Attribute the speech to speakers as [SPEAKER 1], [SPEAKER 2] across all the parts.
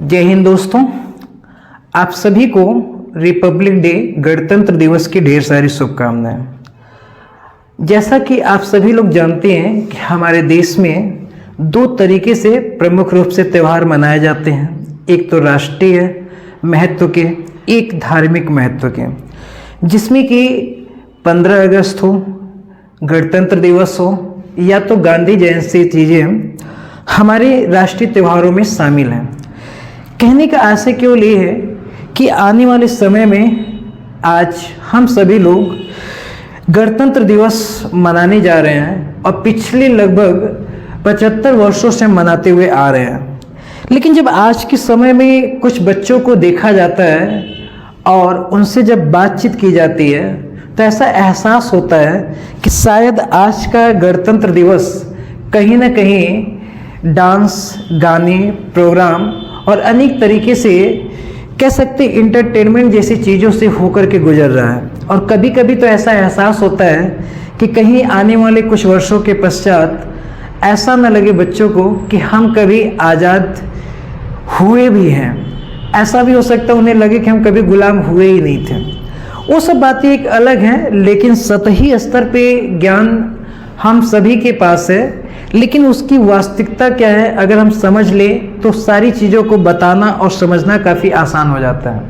[SPEAKER 1] जय हिंद दोस्तों, आप सभी को रिपब्लिक डे गणतंत्र दिवस की ढेर सारी शुभकामनाएं। जैसा कि आप सभी लोग जानते हैं कि हमारे देश में दो तरीके से प्रमुख रूप से त्यौहार मनाए जाते हैं, एक तो राष्ट्रीय महत्व के, एक धार्मिक महत्व के, जिसमें कि 15 अगस्त हो, गणतंत्र दिवस हो या तो गांधी जयंती चीज़ें हमारे राष्ट्रीय त्योहारों में शामिल हैं। कहने का आशय केवल ये है कि आने वाले समय में आज हम सभी लोग गणतंत्र दिवस मनाने जा रहे हैं और पिछले लगभग 75 वर्षों से मनाते हुए आ रहे हैं। लेकिन जब आज के समय में कुछ बच्चों को देखा जाता है और उनसे जब बातचीत की जाती है तो ऐसा एहसास होता है कि शायद आज का गणतंत्र दिवस कहीं ना कहीं डांस, गाने, प्रोग्राम और अनेक तरीके से कह सकते इंटरटेनमेंट जैसी चीज़ों से होकर के गुजर रहा है। और कभी कभी तो ऐसा एहसास होता है कि कहीं आने वाले कुछ वर्षों के पश्चात ऐसा न लगे बच्चों को कि हम कभी आज़ाद हुए भी हैं। ऐसा भी हो सकता है उन्हें लगे कि हम कभी गुलाम हुए ही नहीं थे। वो सब बातें एक अलग हैं, लेकिन सतही स्तर पे ज्ञान हम सभी के पास है, लेकिन उसकी वास्तविकता क्या है अगर हम समझ लें तो सारी चीज़ों को बताना और समझना काफ़ी आसान हो जाता है।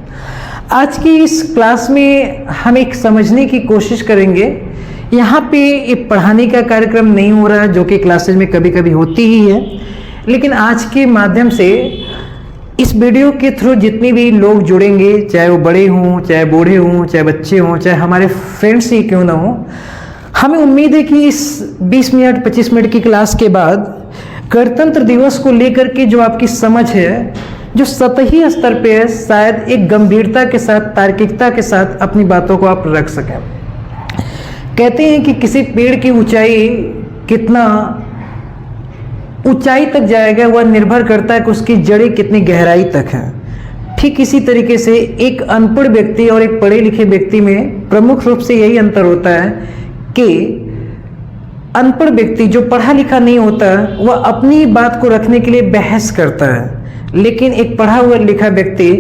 [SPEAKER 1] आज की इस क्लास में हम एक समझने की कोशिश करेंगे। यहाँ पे एक पढ़ाने का कार्यक्रम नहीं हो रहा है, जो कि क्लासेज में कभी कभी होती ही है, लेकिन आज के माध्यम से इस वीडियो के थ्रू जितने भी लोग जुड़ेंगे, चाहे वो बड़े हों, चाहे बूढ़े हों, चाहे बच्चे हों, चाहे हमारे फ्रेंड्स ही क्यों ना हों, हमें उम्मीद है कि इस 20 मिनट 25 मिनट की क्लास के बाद गणतंत्र दिवस को लेकर के जो आपकी समझ है, जो सतही स्तर पे है, शायद एक गंभीरता के साथ, तार्किकता के साथ अपनी बातों को आप रख सकें। कहते हैं कि किसी पेड़ की ऊंचाई कितना ऊंचाई तक जाएगा वह निर्भर करता है कि उसकी जड़ें कितनी गहराई तक हैं। ठीक इसी तरीके से एक अनपढ़ व्यक्ति और एक पढ़े लिखे व्यक्ति में प्रमुख रूप से यही अंतर होता है कि अनपढ़ व्यक्ति जो पढ़ा लिखा नहीं होता वह अपनी बात को रखने के लिए बहस करता है, लेकिन एक पढ़ा हुआ लिखा व्यक्ति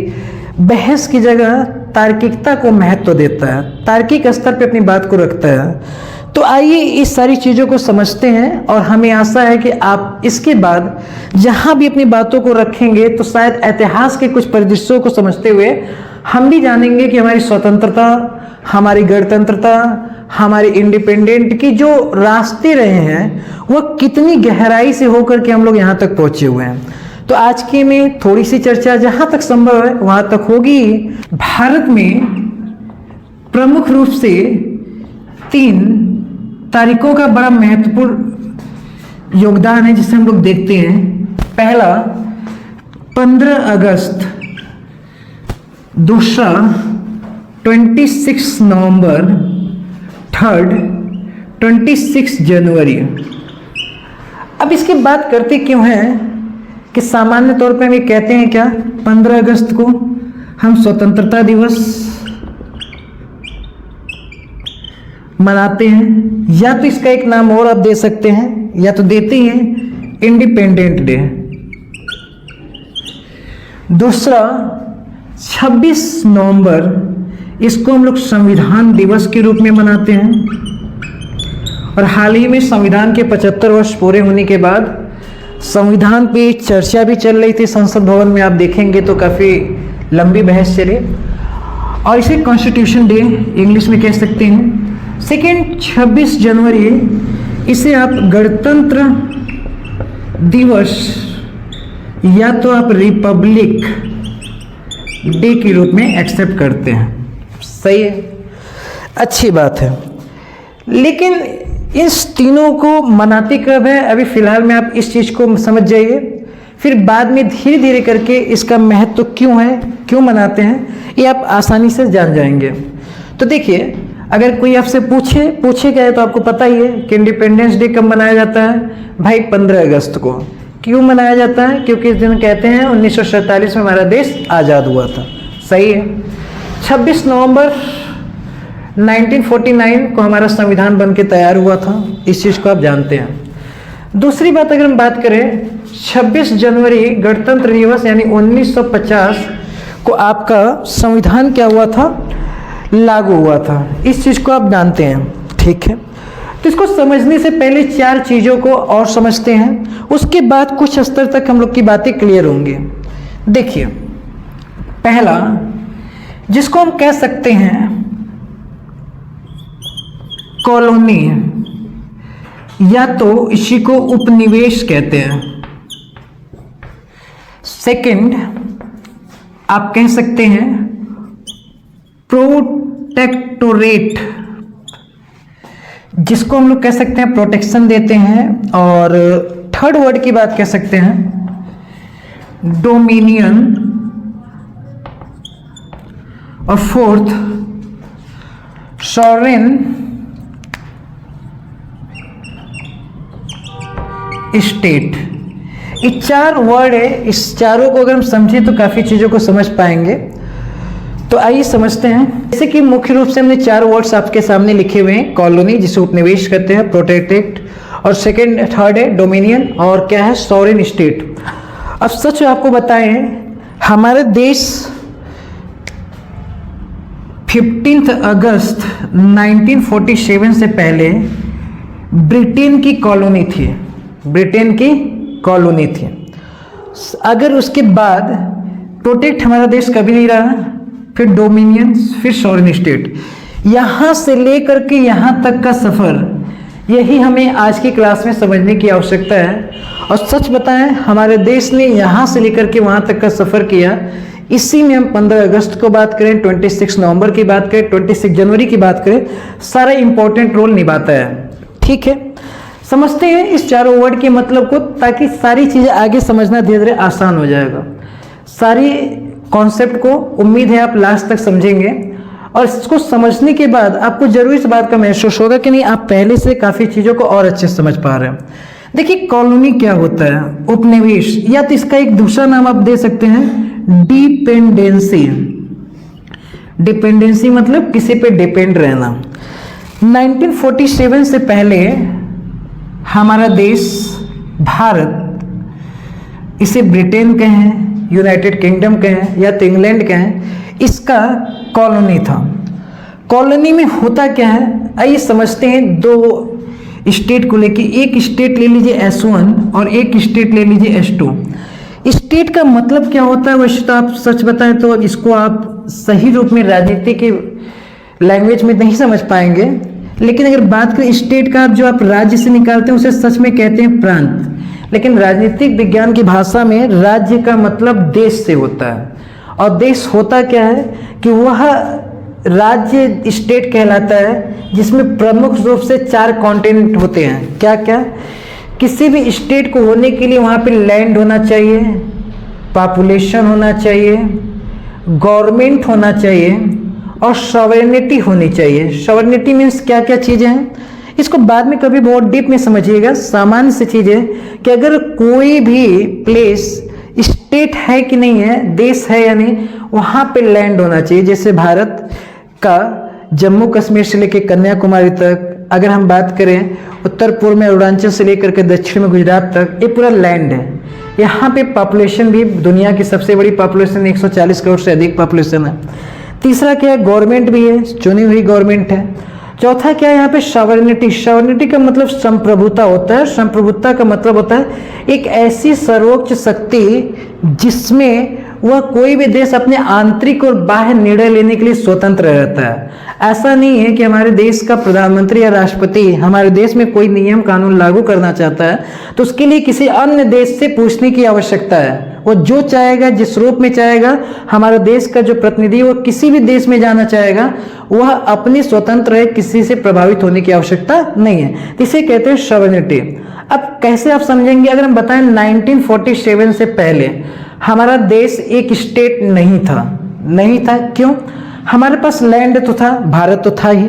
[SPEAKER 1] बहस की जगह तार्किकता को महत्व देता है, तार्किक स्तर पे अपनी बात को रखता है। तो आइए इस सारी चीज़ों को समझते हैं और हमें आशा है कि आप इसके बाद जहाँ भी अपनी बातों को रखेंगे तो शायद इतिहास के कुछ परिदृश्यों को समझते हुए हम भी जानेंगे कि हमारी स्वतंत्रता, हमारी गणतंत्रता, हमारे इंडिपेंडेंट की जो रास्ते रहे हैं वह कितनी गहराई से होकर के हम लोग यहाँ तक पहुँचे हुए हैं। तो आज के में थोड़ी सी चर्चा जहाँ तक संभव है वहाँ तक होगी। भारत में प्रमुख रूप से 3 तारीखों का बड़ा महत्वपूर्ण योगदान है जिसे हम लोग देखते हैं। पहला 15 अगस्त, दूसरा 26 नवंबर, थर्ड 26 जनवरी। अब इसकी बात करते क्यों हैं कि सामान्य तौर पे हम ये कहते हैं क्या, 15 अगस्त को हम स्वतंत्रता दिवस मनाते हैं, या तो इसका एक नाम और आप दे सकते हैं या तो देते हैं इंडिपेंडेंट डे। दूसरा 26 नवंबर, इसको हम लोग संविधान दिवस के रूप में मनाते हैं। और हाल ही में संविधान के 75 वर्ष पूरे होने के बाद संविधान पे चर्चा भी चल रही थी संसद भवन में, आप देखेंगे तो काफ़ी लंबी बहस चली, और इसे कॉन्स्टिट्यूशन डे इंग्लिश में कह सकते हैं। सेकेंड 26 जनवरी, इसे आप गणतंत्र दिवस या तो आप रिपब्लिक डे के रूप में एक्सेप्ट करते हैं। सही है, अच्छी बात है। लेकिन इस तीनों को मनाते कब है, अभी फिलहाल में आप इस चीज़ को समझ जाइए, फिर बाद में धीरे धीरे करके इसका महत्व क्यों है, क्यों मनाते हैं, ये आप आसानी से जान जाएंगे। तो देखिए, अगर कोई आपसे पूछे क्या है तो आपको पता ही है कि इंडिपेंडेंस डे कब मनाया जाता है भाई, 15 अगस्त को। क्यों मनाया जाता है, क्योंकि इस दिन कहते हैं 1947 में हमारा देश आज़ाद हुआ था। सही है। 26 नवंबर 1949 को हमारा संविधान बन के तैयार हुआ था, इस चीज़ को आप जानते हैं। दूसरी बात अगर हम बात करें 26 जनवरी गणतंत्र दिवस यानी 1950 को आपका संविधान क्या हुआ था, लागू हुआ था। इस चीज़ को आप जानते हैं, ठीक है। तो इसको समझने से पहले 4 चीज़ों को और समझते हैं, उसके बाद कुछ स्तर तक हम लोग की बातें क्लियर होंगी। देखिए, पहला जिसको हम कह सकते हैं कॉलोनी, या तो इसी को उपनिवेश कहते हैं। सेकंड आप कह सकते हैं प्रोटेक्टोरेट, जिसको हम लोग कह सकते हैं प्रोटेक्शन देते हैं। और थर्ड वर्ड की बात कह सकते हैं डोमिनियन। और फोर्थ सॉवरेन स्टेट। ये 4 वर्ड है, इस चारों को अगर हम समझें तो काफ़ी चीज़ों को समझ पाएंगे। तो आइए समझते हैं। जैसे कि मुख्य रूप से हमने 4 वर्ड्स आपके सामने लिखे हुए हैं, कॉलोनी जिसे उपनिवेश कहते हैं, प्रोटेक्टेड, और थर्ड है डोमिनियन, और क्या है सॉवरेन स्टेट। अब सच आपको बताएं, हमारे देश 15 अगस्त 1947 से पहले ब्रिटेन की कॉलोनी थी, ब्रिटेन की कॉलोनी थी। अगर उसके बाद प्रोटेक्ट हमारा देश कभी नहीं रहा, फिर डोमिनियन, फिर सॉवरेन स्टेट, यहाँ से लेकर के यहाँ तक का सफ़र, यही हमें आज की क्लास में समझने की आवश्यकता है। और सच बताएं, हमारे देश ने यहाँ से लेकर के वहाँ तक का सफ़र किया। इसी में हम 15 अगस्त को बात करें, 26 नवंबर की बात करें, 26 जनवरी की बात करें, सारा इंपॉर्टेंट रोल निभाता है, ठीक है। समझते हैं इस चारों वर्ड के मतलब को, ताकि सारी चीज़ें आगे समझना धीरे धीरे आसान हो जाएगा। सारी कॉन्सेप्ट को उम्मीद है आप लास्ट तक समझेंगे, और इसको समझने के बाद आपको जरूर इस बात का महसूस होगा कि नहीं, आप पहले से काफ़ी चीज़ों को और अच्छे से समझ पा रहे हैं। देखिए, कॉलोनी क्या होता है, उपनिवेश, या तो इसका एक दूसरा नाम आप दे सकते हैं डिपेंडेंसी। डिपेंडेंसी मतलब किसी पे डिपेंड रहना। 1947 से पहले हमारा देश भारत, इसे ब्रिटेन कहें, यूनाइटेड किंगडम कहें, या तो इंग्लैंड कहें, इसका कॉलोनी था। कॉलोनी में होता क्या है, आइए समझते हैं। 2 स्टेट को लेके, एक स्टेट ले लीजिए S1 और एक स्टेट ले लीजिए S2। स्टेट का मतलब क्या होता है, वैसे तो आप सच बताएं तो इसको आप सही रूप में राजनीति के लैंग्वेज में नहीं समझ पाएंगे, लेकिन अगर बात करें स्टेट का, जो आप राज्य से निकालते हैं उसे सच में कहते हैं प्रांत। लेकिन राजनीतिक विज्ञान की भाषा में राज्य का मतलब देश से होता है। और देश होता क्या है कि वह राज्य स्टेट कहलाता है जिसमें प्रमुख रूप से 4 कॉन्टिनेंट होते हैं। क्या क्या? किसी भी स्टेट को होने के लिए वहाँ पे लैंड होना चाहिए, पॉपुलेशन होना चाहिए, गवर्नमेंट होना चाहिए, और सॉवरेनिटी होनी चाहिए। सॉवरेनिटी मीन्स क्या क्या चीज़ें हैं, इसको बाद में कभी बहुत डीप में समझिएगा। सामान्य सी चीज़ है कि अगर कोई भी प्लेस स्टेट है कि नहीं है, देश है या नहीं, वहाँ पे लैंड होना चाहिए। जैसे भारत का जम्मू कश्मीर से लेकर कन्याकुमारी तक, अगर हम बात करें उत्तर पूर्व में अरुणाचल से लेकर के दक्षिण में गुजरात तक, ये पूरा लैंड है। यहाँ पे पॉपुलेशन भी दुनिया की सबसे बड़ी पॉपुलेशन, 140 करोड़ से अधिक पॉपुलेशन है। तीसरा क्या है, गवर्नमेंट भी है, चुनी हुई गवर्नमेंट है। चौथा क्या है, यहाँ पे सॉवरेनिटी। सॉवरेनिटी का मतलब संप्रभुता होता है। संप्रभुता का मतलब होता है एक ऐसी सर्वोच्च शक्ति जिसमें वह कोई भी देश अपने आंतरिक और बाह्य निर्णय लेने के लिए स्वतंत्र रहता है। ऐसा नहीं है कि हमारे देश का प्रधानमंत्री या राष्ट्रपति हमारे देश में कोई नियम कानून लागू करना चाहता है तो उसके लिए किसी अन्य देश से पूछने की आवश्यकता है। वो जो चाहेगा, जिस रूप में चाहेगा, हमारे देश का जो प्रतिनिधि वो किसी भी देश में जाना चाहेगा, वह अपनी स्वतंत्र है, किसी से प्रभावित होने की आवश्यकता नहीं है। इसे कहते हैं सॉवरेनिटी। अब कैसे आप समझेंगे, अगर हम बताएं 1947 से पहले हमारा देश एक स्टेट नहीं था। क्यों? हमारे पास लैंड तो था, भारत तो था ही,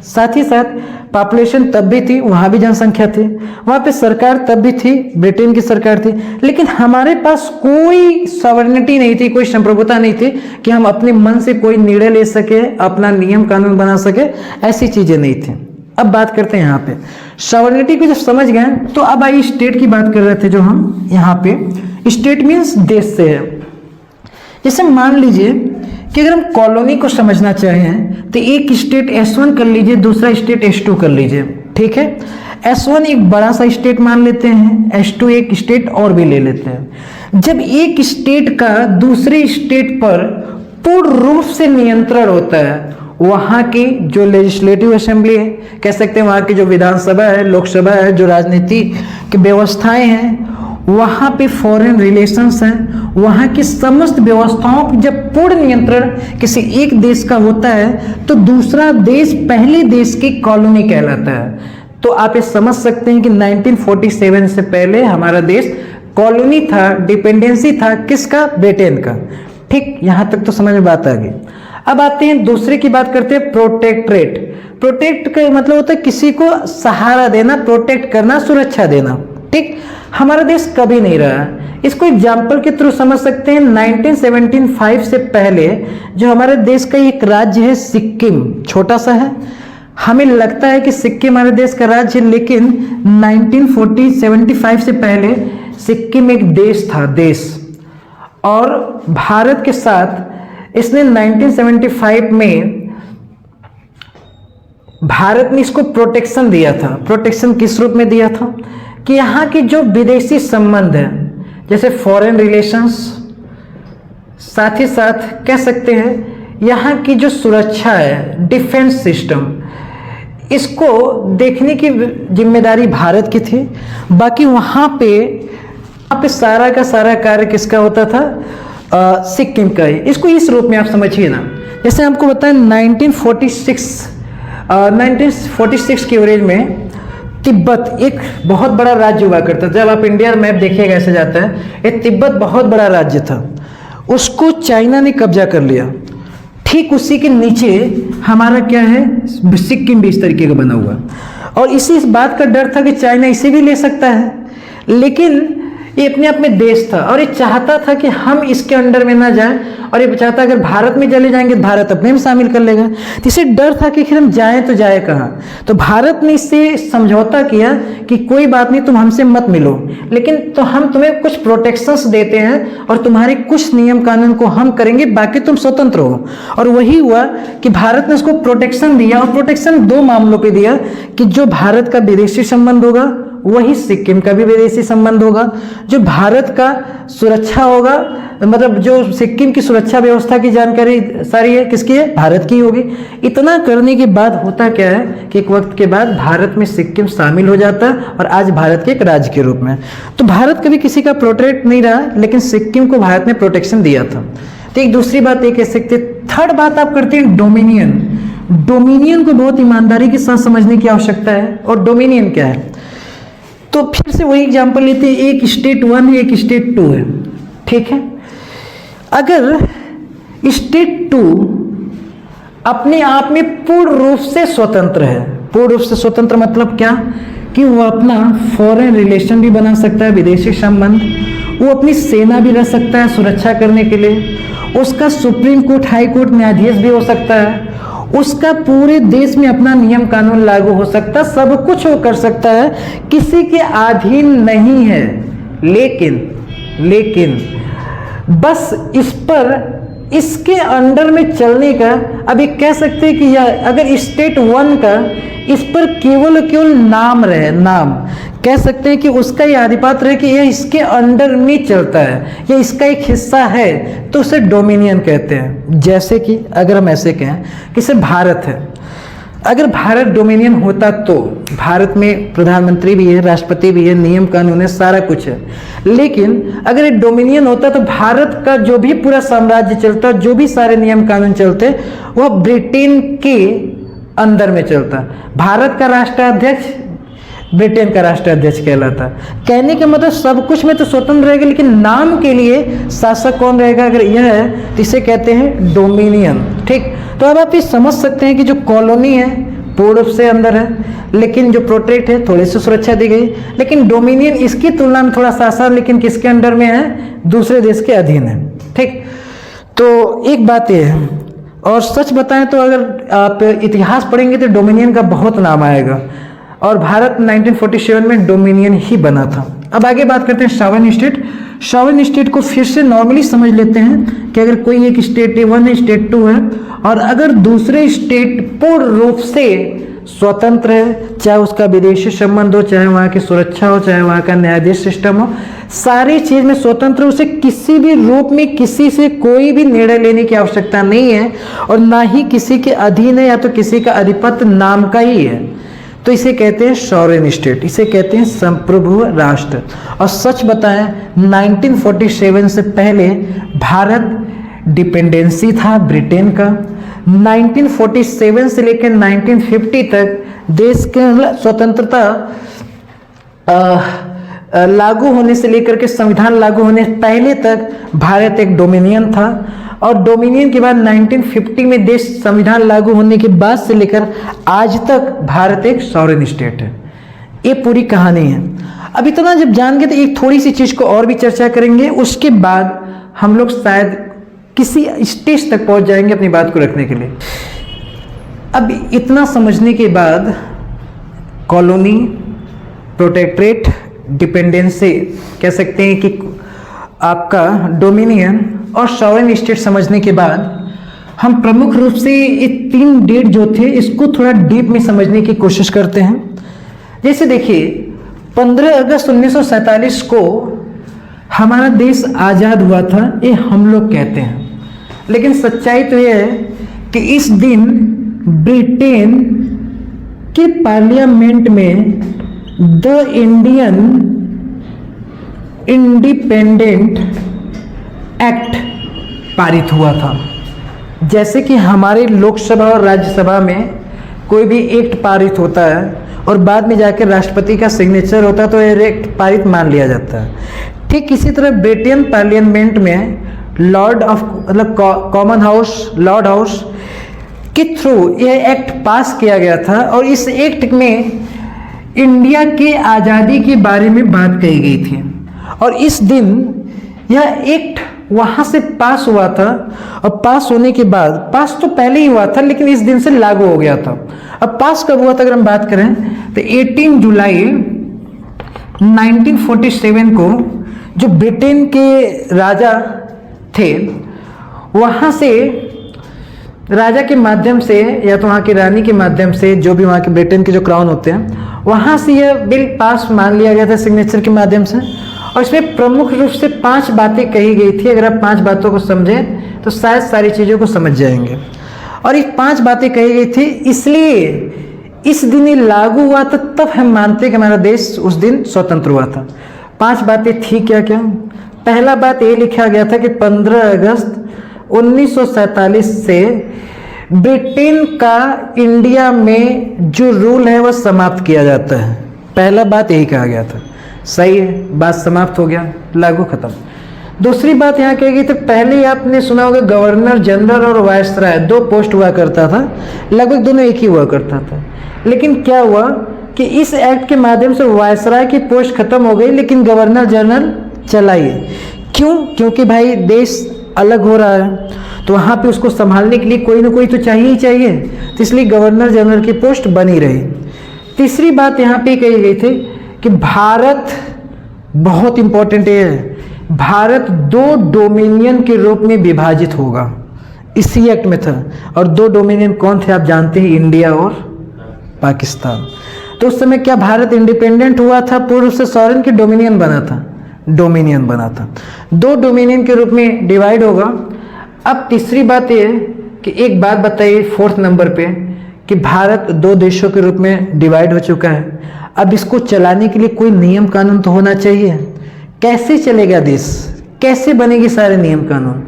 [SPEAKER 1] साथ ही साथ पॉपुलेशन तब भी थी, वहाँ भी जनसंख्या थी, वहाँ पे सरकार तब भी थी, ब्रिटेन की सरकार थी, लेकिन हमारे पास कोई सॉवरेनिटी नहीं थी, कोई संप्रभुता नहीं थी कि हम अपने मन से कोई निर्णय ले सके, अपना नियम कानून बना सके, ऐसी चीज़ें नहीं थी। अब बात करते हैं यहाँ पे सॉवरेनिटी को जब समझ गए तो अब आइए स्टेट की बात कर रहे थे जो हम यहाँ पे स्टेट मीन्स देश से है। जैसे मान लीजिए कि अगर हम कॉलोनी को समझना चाहें तो एक स्टेट S1 कर लीजिए, दूसरा स्टेट S2 कर लीजिए, ठीक है। S1 एक बड़ा सा स्टेट मान लेते हैं, S2 एक स्टेट और भी ले लेते हैं। जब एक स्टेट का दूसरे स्टेट पर पूर्ण रूप से नियंत्रण होता है, वहाँ की जो लेजिस्लेटिव असेंबली है, कह सकते हैं वहाँ की जो विधानसभा है, लोकसभा है, जो राजनीति की व्यवस्थाएं हैं, वहाँ पे फॉरेन रिलेशंस हैं, वहाँ की समस्त व्यवस्थाओं पर जब पूर्ण नियंत्रण किसी एक देश का होता है तो दूसरा देश पहले देश की कॉलोनी कहलाता है। तो आप ये समझ सकते हैं कि 1947 से पहले हमारा देश कॉलोनी था, डिपेंडेंसी था किसका? ब्रिटेन का। ठीक, यहाँ तक तो समझ में बात आ गई। अब आते हैं दूसरे की बात करते हैं, प्रोटेक्टरेट। प्रोटेक्ट का मतलब होता है किसी को सहारा देना, प्रोटेक्ट करना, सुरक्षा देना। ठीक, हमारा देश कभी नहीं रहा। इसको एग्जाम्पल के थ्रू समझ सकते हैं। 1975 से पहले जो हमारे देश का एक राज्य है सिक्किम, छोटा सा है, हमें लगता है कि सिक्किम हमारे देश का राज्य है, लेकिन 1975 से पहले सिक्किम एक देश था, देश। और भारत के साथ इसने 1975 में भारत ने इसको प्रोटेक्शन दिया था। प्रोटेक्शन किस रूप में दिया था कि यहाँ के जो विदेशी संबंध है, जैसे फॉरेन रिलेशंस, साथ ही साथ कह सकते हैं यहाँ की जो सुरक्षा है, डिफेंस सिस्टम, इसको देखने की जिम्मेदारी भारत की थी। बाकी वहाँ पे सारा का सारा कार्य किसका होता था? सिक्किम का ही। इसको इस रूप में आप समझिए ना, जैसे आपको बताएं 1946 के एवरेज में तिब्बत एक बहुत बड़ा राज्य हुआ करता था। जब आप इंडिया मैप देखिएगा ऐसे जाता है, ये तिब्बत बहुत बड़ा राज्य था, उसको चाइना ने कब्जा कर लिया। ठीक उसी के नीचे हमारा क्या है? सिक्किम भी इस तरीके का बना हुआ। और इस बात का डर था कि चाइना इसे भी ले सकता है, लेकिन ये अपने आप में देश था और ये चाहता था कि हम इसके अंडर में ना जाएं, और ये चाहता अगर भारत में चले जाएंगे तो भारत अपने में शामिल कर लेगा। तो इसे डर था कि हम जाएं तो जाए कहाँ। तो भारत ने इससे समझौता किया कि कोई बात नहीं, तुम हमसे मत मिलो, लेकिन तो हम तुम्हें कुछ प्रोटेक्शंस देते हैं और तुम्हारे कुछ नियम कानून को हम करेंगे, बाकी तुम स्वतंत्र हो। और वही हुआ कि भारत ने उसको प्रोटेक्शन दिया, और प्रोटेक्शन दो मामलों पर दिया कि जो भारत का विदेशी संबंध होगा वही सिक्किम का भी विदेशी संबंध होगा, जो भारत का सुरक्षा होगा, मतलब जो सिक्किम की सुरक्षा व्यवस्था की जानकारी सारी है किसकी है? भारत की होगी। इतना करने के बाद होता क्या है कि एक वक्त के बाद भारत में सिक्किम शामिल हो जाता है और आज भारत के एक राज्य के रूप में। तो भारत कभी किसी का प्रोटेक्ट नहीं रहा, लेकिन सिक्किम को भारत ने प्रोटेक्शन दिया था। तो एक दूसरी बात ये कह सकते। थर्ड बात आप करते हैं डोमिनियन। डोमिनियन को बहुत ईमानदारी के साथ समझने की आवश्यकता है। और डोमिनियन क्या है? तो फिर से वही एग्जांपल लेते हैं, एक स्टेट 1 है, एक स्टेट 2 है, ठीक है। अगर स्टेट 2 अपने आप में पूर्ण रूप से स्वतंत्र है, पूर्ण रूप से स्वतंत्र मतलब क्या कि वो अपना फॉरेन रिलेशन भी बना सकता है, विदेशी संबंध, वो अपनी सेना भी रख सकता है सुरक्षा करने के लिए, उसका सुप्रीम कोर्ट हाई कोर्ट न्यायाधीश भी हो सकता है, उसका पूरे देश में अपना नियम कानून लागू हो सकता है, सब कुछ वो कर सकता है, किसी के अधीन नहीं है। लेकिन बस इस पर इसके अंडर में चलने का, अभी कह सकते हैं कि यह अगर स्टेट 1 का इस पर केवल नाम रहे, नाम कह सकते हैं कि उसका यह अधिपत रहे कि यह इसके अंडर में चलता है, यह इसका एक हिस्सा है, तो उसे डोमिनियन कहते हैं। जैसे कि अगर हम ऐसे कहें कि सिर्फ भारत है, अगर भारत डोमिनियन होता तो भारत में प्रधानमंत्री भी है, राष्ट्रपति भी है, नियम कानून है, सारा कुछ है। लेकिन अगर ये डोमिनियन होता तो भारत का जो भी पूरा साम्राज्य चलता, जो भी सारे नियम कानून चलते, वह ब्रिटेन के अंदर में चलता। भारत का राष्ट्राध्यक्ष ब्रिटेन का राष्ट्राध्यक्ष कहलाता। कहने का मतलब सब कुछ में तो स्वतंत्र रहेगा, लेकिन नाम के लिए शासक कौन रहेगा? अगर यह है तो इसे कहते हैं डोमिनियन। ठीक, तो अब आप ये समझ सकते हैं कि जो कॉलोनी है पूर्ण रूप से अंदर है, लेकिन जो प्रोटेक्ट है थोड़ी सी सुरक्षा दी गई, लेकिन डोमिनियन इसकी तुलना में थोड़ा सा आसान, लेकिन किसके अंडर में है? दूसरे देश के अधीन है। ठीक, तो एक बात ये है, और सच बताएं तो अगर आप इतिहास पढ़ेंगे तो डोमिनियन का बहुत नाम आएगा, और भारत 1947 में डोमिनियन ही बना था। अब आगे बात करते हैं सॉवरेन स्टेट। सॉवरेन स्टेट को फिर से नॉर्मली समझ लेते हैं कि अगर कोई एक स्टेट वन है, स्टेट टू है, और अगर दूसरे स्टेट पूर्ण रूप से स्वतंत्र है, चाहे उसका विदेशी संबंध हो, चाहे वहाँ की सुरक्षा हो, चाहे वहाँ का न्यायाधीश सिस्टम हो, सारी चीज में स्वतंत्र, उसे किसी भी रूप में किसी से कोई भी निर्णय लेने की आवश्यकता नहीं है, और ना ही किसी के अधीन है या तो किसी का अधिपत्य नाम का ही है। तो इसे कहते हैं सॉवरेन स्टेट, इसे कहते हैं संप्रभु राष्ट्र। और सच बताएं 1947 से पहले भारत डिपेंडेंसी था ब्रिटेन का। 1947 से लेकर 1950 तक देश के स्वतंत्रता लागू होने से लेकर के संविधान लागू होने पहले तक भारत एक डोमिनियन था, और डोमिनियन के बाद 1950 में देश संविधान लागू होने के बाद से लेकर आज तक भारत एक सॉवरेन स्टेट है। ये पूरी कहानी है। अब इतना जब जान गए तो एक थोड़ी सी चीज को और भी चर्चा करेंगे, उसके बाद हम लोग शायद किसी स्टेज तक पहुंच जाएंगे अपनी बात को रखने के लिए। अब इतना समझने के बाद कॉलोनी, प्रोटेक्टरेट, डिपेंडेंसी, कह सकते हैं कि आपका डोमिनियन और सॉवरेन स्टेट समझने के बाद हम प्रमुख रूप से ये 3 डेट जो थे इसको थोड़ा डीप में समझने की कोशिश करते हैं। जैसे देखिए 15 अगस्त 1947 को हमारा देश आज़ाद हुआ था, ये हम लोग कहते हैं, लेकिन सच्चाई तो ये है कि इस दिन ब्रिटेन के पार्लियामेंट में द इंडियन इंडिपेंडेंट एक्ट पारित हुआ था। जैसे कि हमारे लोकसभा और राज्यसभा में कोई भी एक्ट पारित होता है और बाद में जाकर राष्ट्रपति का सिग्नेचर होता है तो यह एक्ट पारित मान लिया जाता है, ठीक इसी तरह ब्रिटेन पार्लियामेंट में लॉर्ड ऑफ मतलब कॉमन हाउस, लॉर्ड हाउस के थ्रू यह एक्ट पास किया गया था, और इस एक्ट में इंडिया के आज़ादी के बारे में बात कही गई थी। और इस दिन यह एक्ट वहाँ से पास हुआ था, और पास होने के बाद, पास तो पहले ही हुआ था लेकिन इस दिन से लागू हो गया था। अब पास कब हुआ था अगर हम बात करें तो 18 जुलाई 1947 को जो ब्रिटेन के राजा थे वहाँ से, राजा के माध्यम से या तो वहाँ की रानी के माध्यम से, जो भी वहाँ के ब्रिटेन के जो क्राउन होते हैं, वहाँ से यह बिल पास मान लिया गया था सिग्नेचर के माध्यम से। और इसमें प्रमुख रूप से 5 बातें कही गई थी। अगर आप 5 बातों को समझें तो शायद सारी चीज़ों को समझ जाएंगे। और ये 5 बातें कही गई थी, इसलिए इस दिन ये लागू हुआ था, तब हम मानते हैं कि हमारा देश उस दिन स्वतंत्र हुआ था। 5 बातें थी क्या क्या? पहला बात ये लिखा गया था कि 15 अगस्त 1947 से ब्रिटेन का इंडिया में जो रूल है वह समाप्त किया जाता है। पहला बात यही कहा गया था। सही है, बात समाप्त हो गया, लागू खत्म। दूसरी बात यहाँ कही गई थी, पहले आपने सुना होगा गवर्नर जनरल और वायसराय 2 पोस्ट हुआ करता था, लगभग दोनों एक ही हुआ करता था। लेकिन क्या हुआ कि इस एक्ट के माध्यम से वायसराय की पोस्ट खत्म हो गई, लेकिन गवर्नर जनरल चलाई। क्यों? क्योंकि भाई देश अलग हो रहा है तो वहाँ पे उसको संभालने के लिए कोई ना कोई तो चाहिए ही चाहिए, तो इसलिए गवर्नर जनरल की पोस्ट बनी रही। तीसरी बात यहाँ पे कही गई थी कि भारत, बहुत इंपॉर्टेंट है, भारत 2 डोमिनियन के रूप में विभाजित होगा, इसी एक्ट में था। और 2 डोमिनियन कौन थे आप जानते हैं? इंडिया और पाकिस्तान। तो उस समय क्या भारत इंडिपेंडेंट हुआ था पूर्व से सॉवरेन की डोमिनियन बना था? डोमिनियन बना था। 2 डोमिनियन के रूप में डिवाइड होगा। अब तीसरी बात ये कि एक बात बताइए 4th नंबर पे कि भारत 2 देशों के रूप में डिवाइड हो चुका है। अब इसको चलाने के लिए कोई नियम कानून तो होना चाहिए। कैसे चलेगा देश? कैसे बनेगी सारे नियम कानून?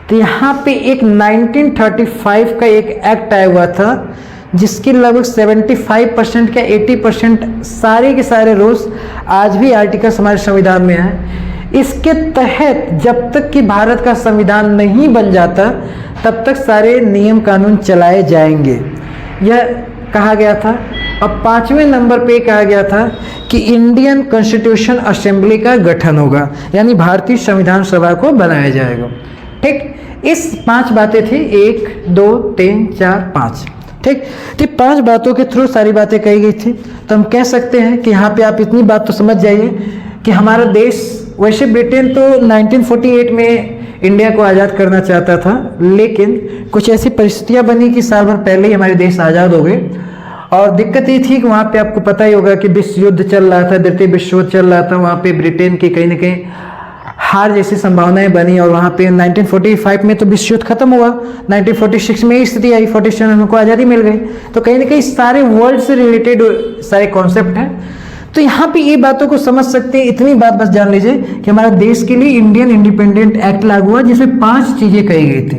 [SPEAKER 1] तो यहाँ पे एक 1935 का एक एक्ट आया हुआ था जिसके लगभग 75% का 80% सारे के सारे रूल्स आज भी आर्टिकल्स हमारे संविधान में है। इसके तहत जब तक कि भारत का संविधान नहीं बन जाता तब तक सारे नियम कानून चलाए जाएंगे, यह कहा गया था। और 5वें नंबर पे कहा गया था कि इंडियन कॉन्स्टिट्यूशन असेंबली का गठन होगा, यानी भारतीय संविधान सभा को बनाया जाएगा। ठीक, इस 5 बातें थी, 1 2 3 4 5, ठीक। तो 5 बातों के थ्रू सारी बातें कही गई थी। तो हम कह सकते हैं कि यहाँ पे आप इतनी बात तो समझ जाइए कि हमारा देश, वैसे ब्रिटेन तो 1948 में इंडिया को आज़ाद करना चाहता था, लेकिन कुछ ऐसी परिस्थितियां बनी कि साल भर पहले ही हमारे देश आज़ाद हो गए। और दिक्कत ये थी कि वहाँ पे आपको पता ही होगा कि विश्व युद्ध चल रहा था, द्वितीय विश्व युद्ध चल रहा था। वहाँ पे ब्रिटेन की कहीं ना कहीं हार जैसी संभावनाएं बनी और वहाँ पे 1945 में तो विश्व युद्ध खत्म हुआ, 1946 में स्थिति आई, 47 में उनको आज़ादी मिल गई। तो कहीं ना कहीं सारे वर्ल्ड से रिलेटेड सारे कॉन्सेप्ट हैं। तो यहाँ पे ये बातों को समझ सकते हैं। इतनी बात बस जान लीजिए कि हमारा देश के लिए इंडियन इंडिपेंडेंट एक्ट लागू हुआ जिसमें 5 चीजें कही गई थी,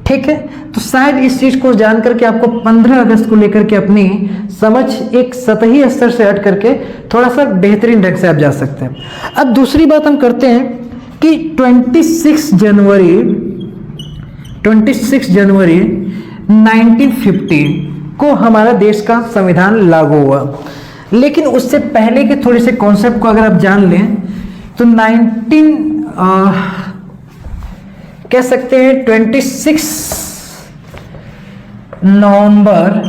[SPEAKER 1] ठीक है। तो शायद इस चीज को जान करके आपको 15 अगस्त को लेकर के अपनी समझ एक सतही स्तर से हट करके थोड़ा सा बेहतरीन ढंग से आप जा सकते हैं। अब दूसरी बात हम करते हैं कि 26 जनवरी 1950 को हमारा देश का संविधान लागू हुआ। लेकिन उससे पहले के थोड़े से कॉन्सेप्ट को अगर आप जान लें तो कह सकते हैं 26 नवंबर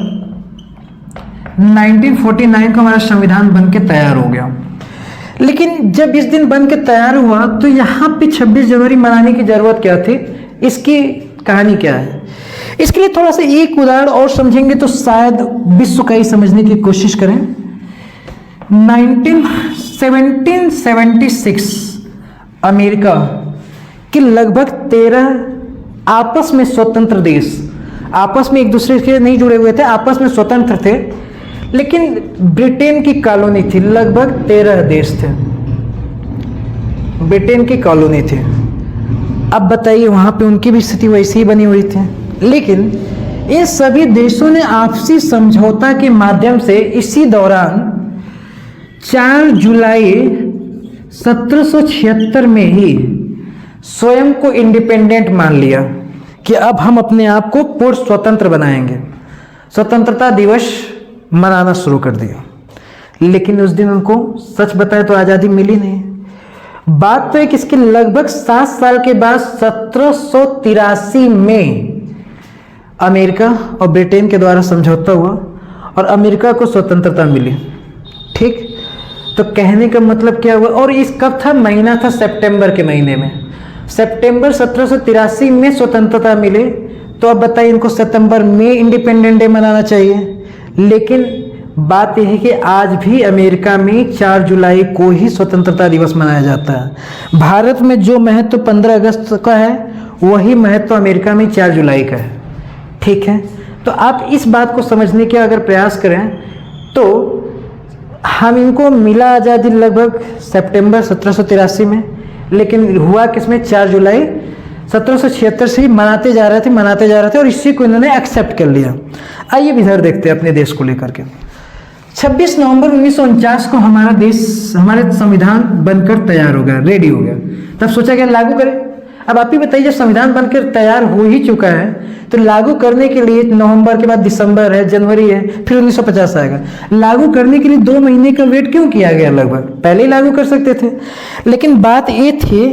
[SPEAKER 1] 1949 को हमारा संविधान बन के तैयार हो गया। लेकिन जब इस दिन बन के तैयार हुआ तो यहाँ पे 26 जनवरी मनाने की जरूरत क्या थी, इसकी कहानी क्या है, इसके लिए थोड़ा सा एक उदाहरण और समझेंगे तो शायद विश्व का ही समझने की कोशिश करें। 1776 अमेरिका के लगभग 13 आपस में स्वतंत्र देश, आपस में एक दूसरे के नहीं जुड़े हुए थे, आपस में स्वतंत्र थे, लेकिन ब्रिटेन की कॉलोनी थी। लगभग 13 देश थे, ब्रिटेन की कॉलोनी थी। अब बताइए वहां पे उनकी भी स्थिति वैसी ही बनी हुई थी। लेकिन इन सभी देशों ने आपसी समझौता के माध्यम से इसी दौरान 4 जुलाई 1776 में ही स्वयं को इंडिपेंडेंट मान लिया कि अब हम अपने आप को पूर्ण स्वतंत्र बनाएंगे। स्वतंत्रता दिवस मनाना शुरू कर दिया। लेकिन उस दिन उनको सच बताए तो आज़ादी मिली नहीं। बात तो एक इसके लगभग 7 साल के बाद 1783 में अमेरिका और ब्रिटेन के द्वारा समझौता हुआ और अमेरिका को स्वतंत्रता मिली, ठीक। तो कहने का मतलब क्या हुआ, और इस कब था, महीना था सितंबर के महीने में, सितंबर 1783 में स्वतंत्रता मिले। तो अब बताइए इनको सितंबर में इंडिपेंडेंट डे मनाना चाहिए। लेकिन बात यह है कि आज भी अमेरिका में 4 जुलाई को ही स्वतंत्रता दिवस मनाया जाता है। भारत में जो महत्व 15 अगस्त का है वही महत्व अमेरिका में 4 जुलाई का है, ठीक है। तो आप इस बात को समझने के अगर प्रयास करें तो हम इनको मिला आज़ादी लगभग सितंबर 1783 में, लेकिन हुआ किसमें, 4 जुलाई 1776 से ही मनाते जा रहे थे और इसी को इन्होंने एक्सेप्ट कर लिया। आइए इधर देखते हैं अपने देश को लेकर के। 26 नवंबर 1949 को हमारा देश, हमारे संविधान बनकर तैयार हो गया, रेडी हो गया। तब सोचा गया लागू करें। अब आप ही बताइए, जब संविधान बनकर तैयार हो ही चुका है तो लागू करने के लिए नवंबर के बाद दिसंबर है, जनवरी है, फिर 1950 आएगा। लागू करने के लिए 2 महीने का वेट क्यों किया गया, लगभग पहले ही लागू कर सकते थे। लेकिन बात ये थी,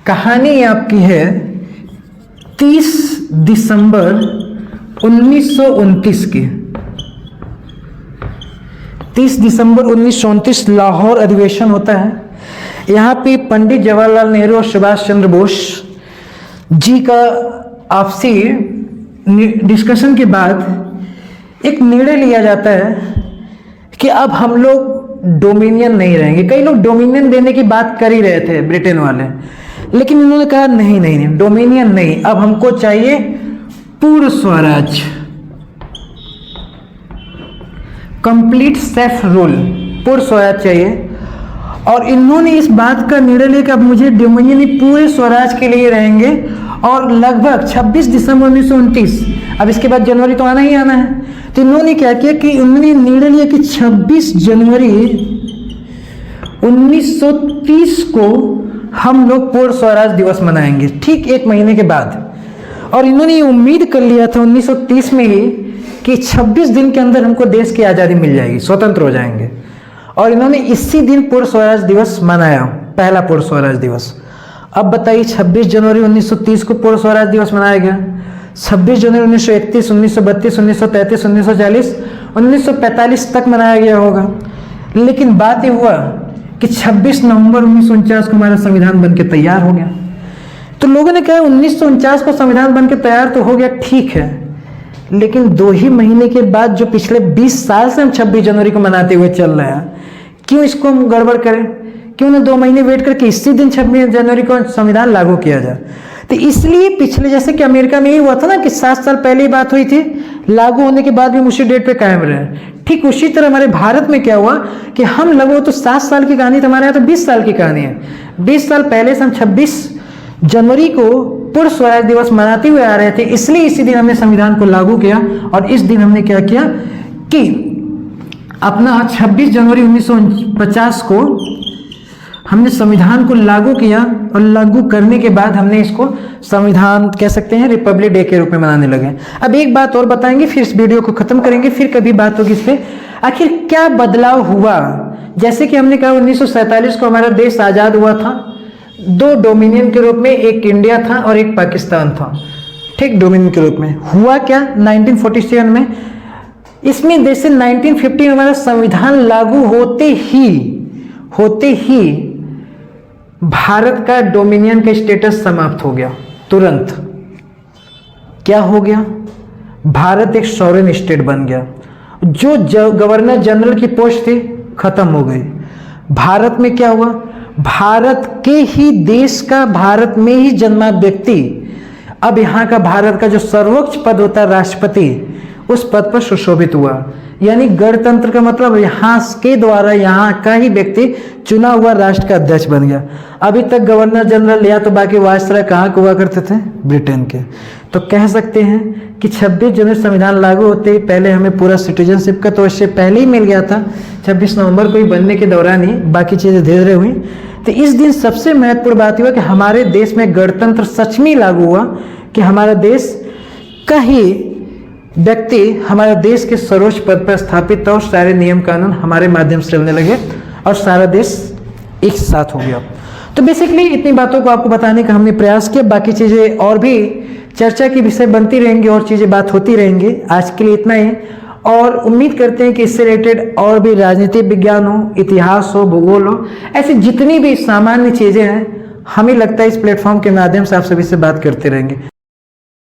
[SPEAKER 1] कहानी आपकी है 30 दिसंबर 1929 की। 30 दिसंबर 1929 लाहौर अधिवेशन होता है। यहाँ पे पंडित जवाहरलाल नेहरू और सुभाष चंद्र बोस जी का आपसी डिस्कशन के बाद एक निर्णय लिया जाता है कि अब हम लोग डोमिनियन नहीं रहेंगे। कई लोग डोमिनियन देने की बात कर ही रहे थे ब्रिटेन वाले, लेकिन इन्होंने कहा नहीं, डोमिनियन नहीं, अब हमको चाहिए पूर्ण स्वराज, कंप्लीट सेल्फ रूल, पूर्ण स्वराज चाहिए। और इन्होंने इस बात का निर्णय लिया कि अब मुझे डोमिनियन पूरे स्वराज के लिए रहेंगे। और लगभग 26 दिसंबर 1929, अब इसके बाद जनवरी तो आना ही आना है, तो इन्होंने क्या किया कि उन्होंने निर्णय लिया कि 26 जनवरी 1930 को हम लोग पूर्ण स्वराज दिवस मनाएंगे, ठीक 1 महीने के बाद। और इन्होंने ये उम्मीद कर लिया था 1930 में ही कि 26 दिन के अंदर हमको देश की आज़ादी मिल जाएगी, स्वतंत्र हो जाएंगे। और इन्होंने इसी दिन पूर्ण स्वराज दिवस मनाया, पहला पूर्ण स्वराज दिवस। अब बताइए 26 जनवरी 1930 को पूर्ण स्वराज दिवस मनाया गया, 26 जनवरी 1931, 1932, 1933, 1940, 1945 तक मनाया गया होगा। लेकिन बात ये हुआ कि 26 नवंबर 1949 को हमारा संविधान बनके तैयार हो गया। तो लोगों ने कहा 1949 को संविधान बनके तैयार तो हो गया, ठीक है, लेकिन 2 ही महीने के बाद जो पिछले 20 साल से हम 26 जनवरी को मनाते हुए चल रहे हैं, क्यों इसको हम गड़बड़ करें? क्यों ना 2 महीने वेट करके इसी दिन 26 जनवरी को संविधान लागू किया जाए? तो इसलिए पिछले, जैसे कि अमेरिका में ये हुआ था ना कि 7 साल पहले ही बात हुई थी, लागू होने के बाद भी उसी डेट पे कायम रहे, ठीक उसी तरह हमारे भारत में क्या हुआ कि हम लगभग तो 7 साल की कहानी, तो हमारे यहाँ तो 20 साल की कहानी है। 20 साल पहले से हम 26 जनवरी को पूर्ण स्वराज दिवस मनाते हुए आ रहे थे, इसलिए इसी दिन हमने संविधान को लागू किया। और इस दिन हमने क्या किया कि अपना 26 जनवरी 1950 को हमने संविधान को लागू किया, और लागू करने के बाद हमने इसको संविधान कह सकते हैं रिपब्लिक डे के रूप में मनाने लगे। अब एक बात और बताएंगे, फिर इस वीडियो को खत्म करेंगे, फिर कभी बात होगी इस पे आखिर क्या बदलाव हुआ। जैसे कि हमने कहा 1947 को हमारा देश आज़ाद हुआ था, 2 डोमिनियन के रूप में, एक इंडिया था और एक पाकिस्तान था, ठीक, डोमिनियन के रूप में। हुआ क्या 1947 में, इसमें जैसे 1950 में हमारा संविधान लागू होते ही भारत का डोमिनियन का स्टेटस समाप्त हो गया तुरंत। क्या हो गया? भारत एक सॉवरेन स्टेट बन गया। जो गवर्नर जनरल की पोस्ट थी खत्म हो गई। भारत में क्या हुआ? भारत के ही देश का, भारत में ही जन्मा व्यक्ति अब यहाँ का भारत का जो सर्वोच्च पद होता है राष्ट्रपति, उस पद पर सुशोभित हुआ। यानी गणतंत्र का मतलब यहाँ के द्वारा यहाँ का ही व्यक्ति चुना हुआ राष्ट्र का अध्यक्ष बन गया। अभी तक गवर्नर जनरल या तो बाकी वायसराय कहाँ के हुआ करते थे? ब्रिटेन के। तो कह सकते हैं कि 26 जनवरी संविधान लागू होते ही पहले हमें पूरा सिटीजनशिप का तो इससे पहले ही मिल गया था, 26 नवंबर को ही बनने के दौरान ही बाकी चीज़ें धीरे धीरे हुई। तो इस दिन सबसे महत्वपूर्ण बात हुआ कि हमारे देश में गणतंत्र सच में लागू हुआ, कि हमारा देश का ही व्यक्ति हमारे देश के सर्वोच्च पद पर स्थापित था, और सारे नियम कानून हमारे माध्यम से चलने लगे और सारा देश एक साथ हो गया। तो बेसिकली इतनी बातों को आपको बताने का हमने प्रयास किया। बाकी चीज़ें और भी चर्चा की विषय बनती रहेंगी और चीज़ें बात होती रहेंगी। आज के लिए इतना ही, और उम्मीद करते हैं कि इससे रिलेटेड और भी राजनीतिक विज्ञान हो, इतिहास हो, भूगोल हो, ऐसी जितनी भी सामान्य चीज़ें हैं, हमें लगता है इस प्लेटफॉर्म के माध्यम से आप सभी से बात करते रहेंगे।